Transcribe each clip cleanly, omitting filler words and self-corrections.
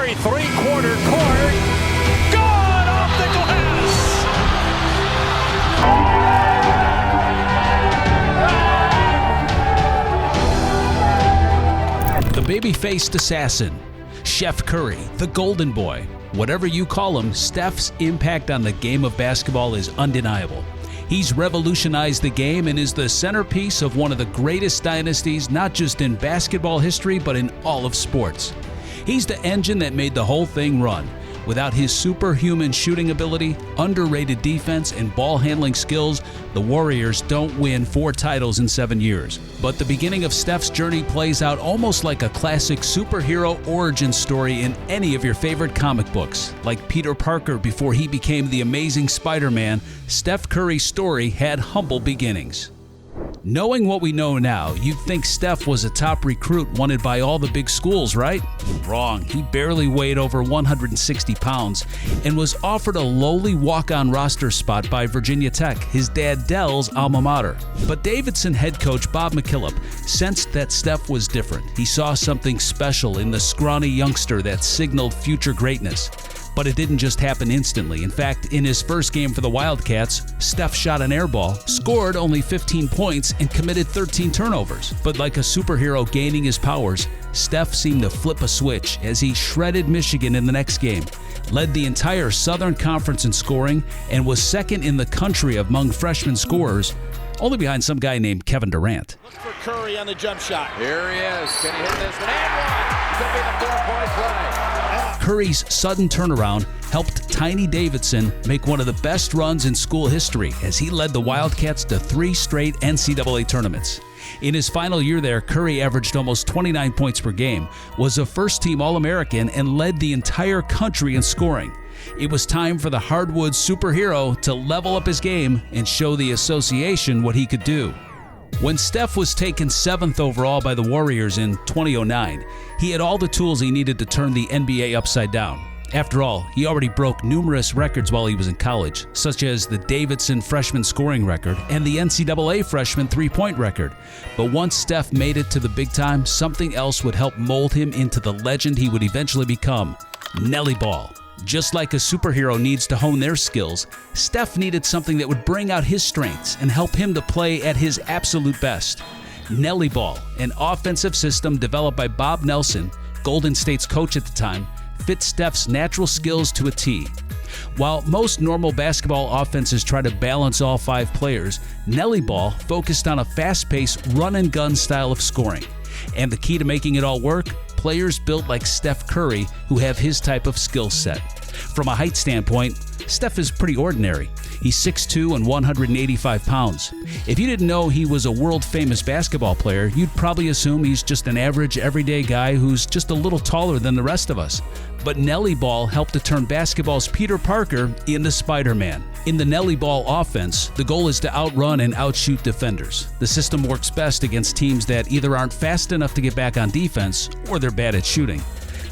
Curry, three-quarter court. Gone off the glass. The baby-faced assassin, Steph Curry, the golden boy. Whatever you call him, Steph's impact on the game of basketball is undeniable. He's revolutionized the game and is the centerpiece of one of the greatest dynasties, not just in basketball history, but in all of sports. He's the engine that made the whole thing run. Without his superhuman shooting ability, underrated defense, and ball handling skills, the Warriors don't win 4 titles in 7 years. But the beginning of Steph's journey plays out almost like a classic superhero origin story in any of your favorite comic books. Like Peter Parker before he became the amazing Spider-Man, Steph Curry's story had humble beginnings. Knowing what we know now, you'd think Steph was a top recruit wanted by all the big schools, right? Wrong. He barely weighed over 160 pounds and was offered a lowly walk-on roster spot by Virginia Tech, his dad Dell's alma mater. But Davidson head coach Bob McKillop sensed that Steph was different. He saw something special in the scrawny youngster that signaled future greatness. But it didn't just happen instantly. In fact, in his first game for the Wildcats, Steph shot an air ball, scored only 15 points, and committed 13 turnovers. But like a superhero gaining his powers, Steph seemed to flip a switch as he shredded Michigan in the next game, led the entire Southern Conference in scoring, and was second in the country among freshman scorers, only behind some guy named Kevin Durant. Look for Curry on the jump shot. Here he is. Can he hit this one? And one. Could be the 4-point play. Curry's sudden turnaround helped Tiny Davidson make one of the best runs in school history as he led the Wildcats to 3 straight NCAA tournaments. In his final year there, Curry averaged almost 29 points per game, was a first-team All-American, and led the entire country in scoring. It was time for the hardwood superhero to level up his game and show the association what he could do. When Steph was taken 7th overall by the Warriors in 2009, he had all the tools he needed to turn the NBA upside down. After all, he already broke numerous records while he was in college, such as the Davidson freshman scoring record and the NCAA freshman three-point record. But once Steph made it to the big time, something else would help mold him into the legend he would eventually become: Nelly Ball. Just like a superhero needs to hone their skills, Steph needed something that would bring out his strengths and help him to play at his absolute best. Nelly Ball, an offensive system developed by Bob Nelson, Golden State's coach at the time, fit Steph's natural skills to a T. While most normal basketball offenses try to balance all 5 players, Nelly Ball focused on a fast-paced run-and-gun style of scoring. And the key to making it all work? Players built like Steph Curry who have his type of skill set. From a height standpoint, Steph is pretty ordinary. He's 6'2" and 185 pounds. If you didn't know he was a world-famous basketball player, you'd probably assume he's just an average, everyday guy who's just a little taller than the rest of us. But Nelly Ball helped to turn basketball's Peter Parker into Spider-Man. In the Nelly Ball offense, the goal is to outrun and outshoot defenders. The system works best against teams that either aren't fast enough to get back on defense or they're bad at shooting.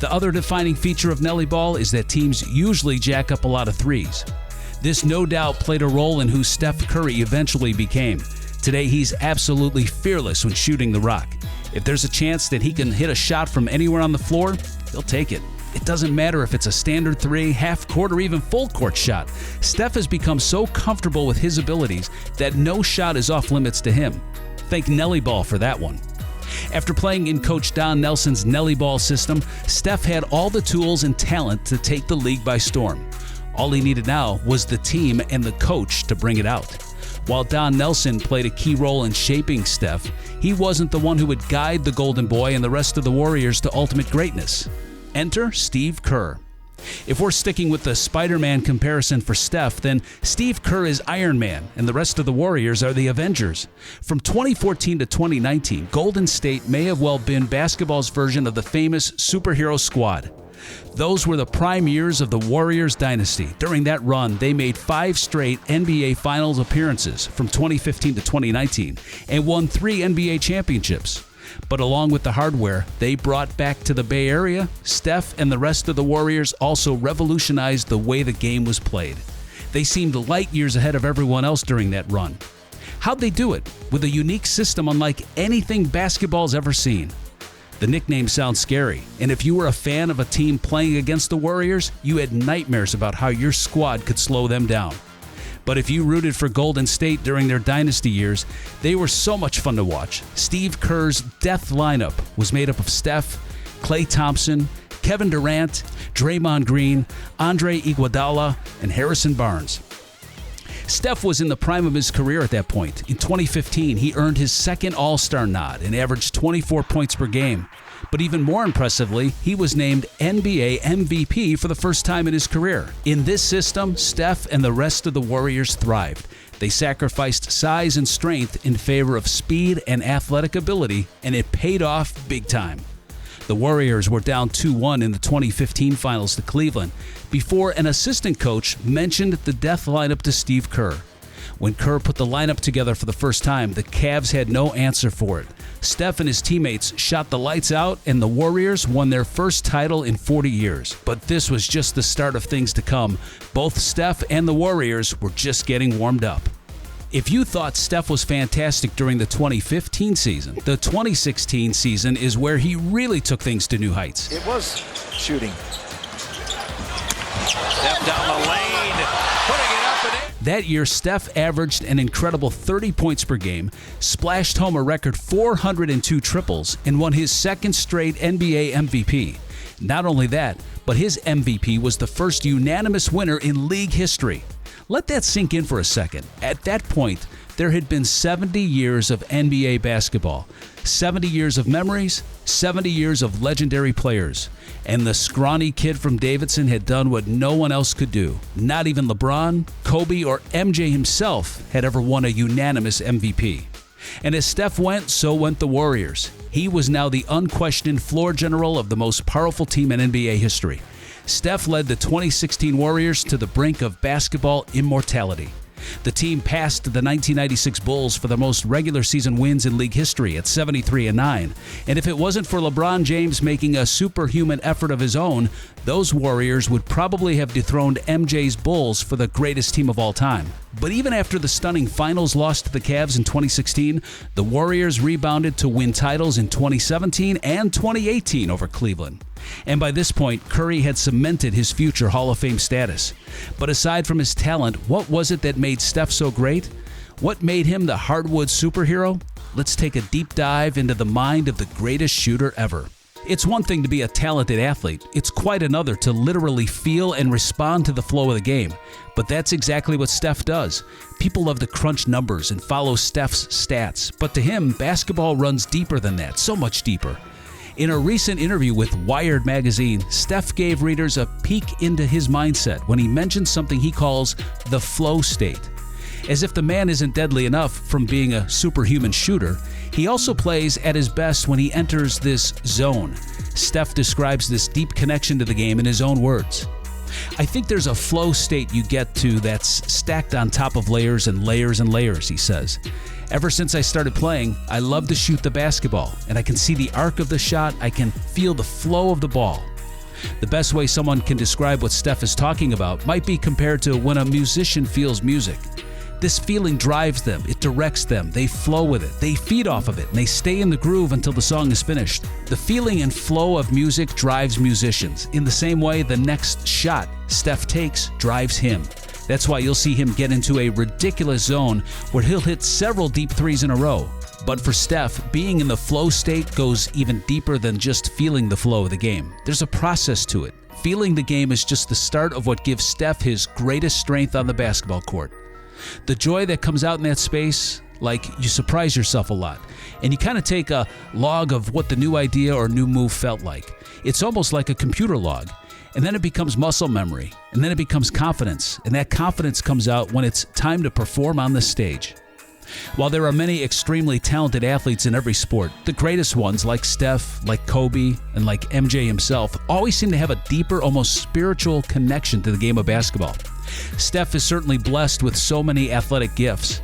The other defining feature of Nelly Ball is that teams usually jack up a lot of threes. This no doubt played a role in who Steph Curry eventually became. Today, he's absolutely fearless when shooting the rock. If there's a chance that he can hit a shot from anywhere on the floor, he'll take it. It doesn't matter if it's a standard 3, half-court, or even full-court shot. Steph has become so comfortable with his abilities that no shot is off-limits to him. Thank Nelly Ball for that one. After playing in Coach Don Nelson's Nelly Ball system, Steph had all the tools and talent to take the league by storm. All he needed now was the team and the coach to bring it out. While Don Nelson played a key role in shaping Steph, he wasn't the one who would guide the Golden Boy and the rest of the Warriors to ultimate greatness. Enter Steve Kerr. If we're sticking with the Spider-Man comparison for Steph, then Steve Kerr is Iron Man and the rest of the Warriors are the Avengers. From 2014 to 2019, Golden State may have well been basketball's version of the famous superhero squad. Those were the prime years of the Warriors dynasty. During that run, they made 5 straight NBA Finals appearances from 2015 to 2019 and won 3 NBA championships. But along with the hardware they brought back to the Bay Area, Steph and the rest of the Warriors also revolutionized the way the game was played. They seemed light years ahead of everyone else during that run. How'd they do it? With a unique system unlike anything basketball's ever seen. The nickname sounds scary, and if you were a fan of a team playing against the Warriors, you had nightmares about how your squad could slow them down. But if you rooted for Golden State during their dynasty years, they were so much fun to watch. Steve Kerr's death lineup was made up of Steph, Klay Thompson, Kevin Durant, Draymond Green, Andre Iguodala, and Harrison Barnes. Steph was in the prime of his career at that point. In 2015, he earned his second All-Star nod and averaged 24 points per game. But even more impressively, he was named NBA MVP for the first time in his career. In this system, Steph and the rest of the Warriors thrived. They sacrificed size and strength in favor of speed and athletic ability, and it paid off big time. The Warriors were down 2-1 in the 2015 finals to Cleveland before an assistant coach mentioned the death lineup to Steve Kerr. When Kerr put the lineup together for the first time, the Cavs had no answer for it. Steph and his teammates shot the lights out, and the Warriors won their first title in 40 years. But this was just the start of things to come. Both Steph and the Warriors were just getting warmed up. If you thought Steph was fantastic during the 2015 season, the 2016 season is where he really took things to new heights. It was shooting. Steph down the lane, putting it up and in. That year, Steph averaged an incredible 30 points per game, splashed home a record 402 triples, and won his second straight NBA MVP. Not only that, but his MVP was the first unanimous winner in league history. Let that sink in for a second. At that point, there had been 70 years of NBA basketball, 70 years of memories, 70 years of legendary players. And the scrawny kid from Davidson had done what no one else could do. Not even LeBron, Kobe, or MJ himself had ever won a unanimous MVP. And as Steph went, so went the Warriors. He was now the unquestioned floor general of the most powerful team in NBA history. Steph led the 2016 Warriors to the brink of basketball immortality. The team passed the 1996 Bulls for the most regular season wins in league history at 73-9. And if it wasn't for LeBron James making a superhuman effort of his own, those Warriors would probably have dethroned MJ's Bulls for the greatest team of all time. But even after the stunning finals loss to the Cavs in 2016, the Warriors rebounded to win titles in 2017 and 2018 over Cleveland. And by this point, Curry had cemented his future Hall of Fame status. But aside from his talent, what was it that made Steph so great? What made him the hardwood superhero? Let's take a deep dive into the mind of the greatest shooter ever. It's one thing to be a talented athlete. It's quite another to literally feel and respond to the flow of the game. But that's exactly what Steph does. People love to crunch numbers and follow Steph's stats. But to him, basketball runs deeper than that, so much deeper. In a recent interview with Wired magazine, Steph gave readers a peek into his mindset when he mentioned something he calls the flow state. As if the man isn't deadly enough from being a superhuman shooter, he also plays at his best when he enters this zone. Steph describes this deep connection to the game in his own words. I think there's a flow state you get to that's stacked on top of layers and layers and layers, he says. Ever since I started playing, I love to shoot the basketball, and I can see the arc of the shot, I can feel the flow of the ball. The best way someone can describe what Steph is talking about might be compared to when a musician feels music. This feeling drives them, it directs them, they flow with it, they feed off of it, and they stay in the groove until the song is finished. The feeling and flow of music drives musicians. In the same way, the next shot Steph takes drives him. That's why you'll see him get into a ridiculous zone where he'll hit several deep threes in a row. But for Steph, being in the flow state goes even deeper than just feeling the flow of the game. There's a process to it. Feeling the game is just the start of what gives Steph his greatest strength on the basketball court. The joy that comes out in that space, like you surprise yourself a lot, and you kind of take a log of what the new idea or new move felt like. It's almost like a computer log. And then it becomes muscle memory, and then it becomes confidence, and that confidence comes out when it's time to perform on the stage. While there are many extremely talented athletes in every sport, the greatest ones like Steph, like Kobe, and like MJ himself always seem to have a deeper, almost spiritual connection to the game of basketball. Steph is certainly blessed with so many athletic gifts,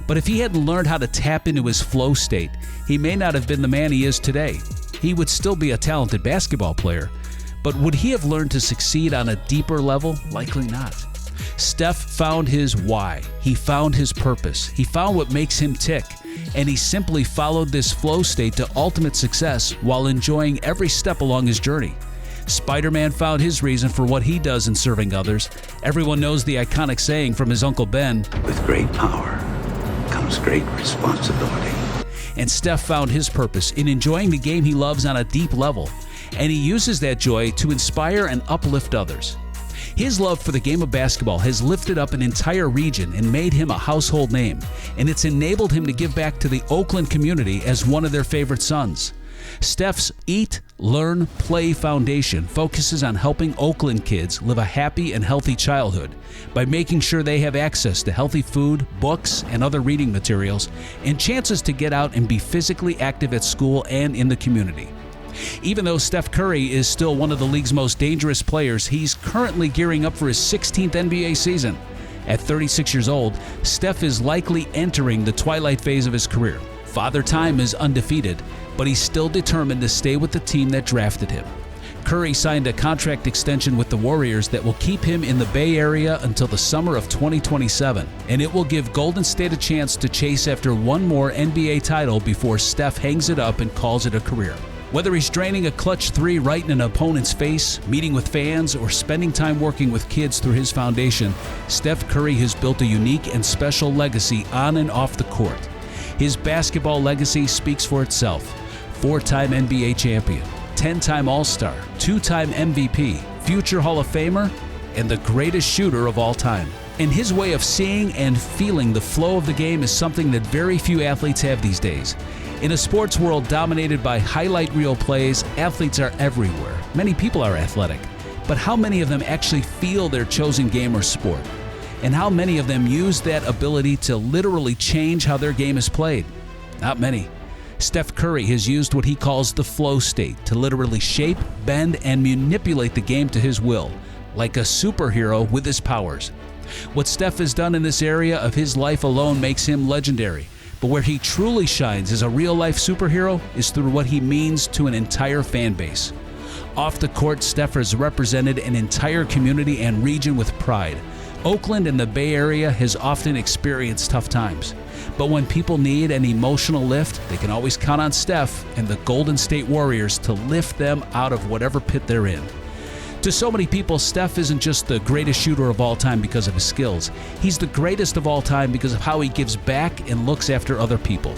but if he hadn't learned how to tap into his flow state, he may not have been the man he is today. He would still be a talented basketball player, but would he have learned to succeed on a deeper level? Likely not. Steph found his why. He found his purpose. He found what makes him tick. And he simply followed this flow state to ultimate success while enjoying every step along his journey. Spider-Man found his reason for what he does in serving others. Everyone knows the iconic saying from his Uncle Ben, "With great power comes great responsibility." And Steph found his purpose in enjoying the game he loves on a deep level, and he uses that joy to inspire and uplift others. His love for the game of basketball has lifted up an entire region and made him a household name, and it's enabled him to give back to the Oakland community as one of their favorite sons. Steph's Eat, Learn, Play Foundation focuses on helping Oakland kids live a happy and healthy childhood by making sure they have access to healthy food, books, and other reading materials, and chances to get out and be physically active at school and in the community. Even though Steph Curry is still one of the league's most dangerous players, he's currently gearing up for his 16th NBA season. At 36 years old, Steph is likely entering the twilight phase of his career. Father Time is undefeated, but he's still determined to stay with the team that drafted him. Curry signed a contract extension with the Warriors that will keep him in the Bay Area until the summer of 2027, and it will give Golden State a chance to chase after one more NBA title before Steph hangs it up and calls it a career. Whether he's draining a clutch three right in an opponent's face, meeting with fans, or spending time working with kids through his foundation, Steph Curry has built a unique and special legacy on and off the court. His basketball legacy speaks for itself. 4-time NBA champion, 10-time All-Star, 2-time MVP, future Hall of Famer, and the greatest shooter of all time. And his way of seeing and feeling the flow of the game is something that very few athletes have these days. In a sports world dominated by highlight reel plays, athletes are everywhere. Many people are athletic, but how many of them actually feel their chosen game or sport? And how many of them use that ability to literally change how their game is played? Not many. Steph Curry has used what he calls the flow state to literally shape, bend, and manipulate the game to his will, like a superhero with his powers. What Steph has done in this area of his life alone makes him legendary. But where he truly shines as a real-life superhero is through what he means to an entire fan base. Off the court, Steph has represented an entire community and region with pride. Oakland and the Bay Area has often experienced tough times. But when people need an emotional lift, they can always count on Steph and the Golden State Warriors to lift them out of whatever pit they're in. To so many people, Steph isn't just the greatest shooter of all time because of his skills. He's the greatest of all time because of how he gives back and looks after other people.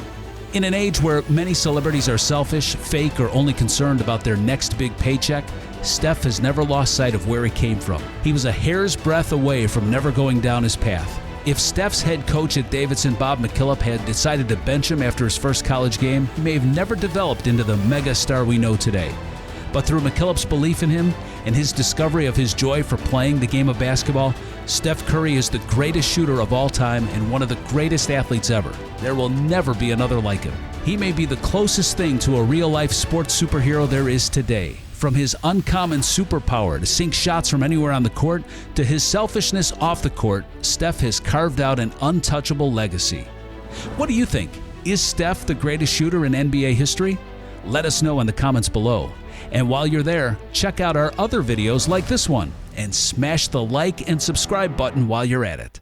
In an age where many celebrities are selfish, fake, or only concerned about their next big paycheck, Steph has never lost sight of where he came from. He was a hair's breadth away from never going down his path. If Steph's head coach at Davidson, Bob McKillop, had decided to bench him after his first college game, he may have never developed into the mega star we know today. But through McKillop's belief in him and his discovery of his joy for playing the game of basketball, Steph Curry is the greatest shooter of all time and one of the greatest athletes ever. There will never be another like him. He may be the closest thing to a real-life sports superhero there is today. From his uncommon superpower to sink shots from anywhere on the court to his selfishness off the court, Steph has carved out an untouchable legacy. What do you think? Is Steph the greatest shooter in NBA history? Let us know in the comments below. And while you're there, check out our other videos like this one and smash the like and subscribe button while you're at it.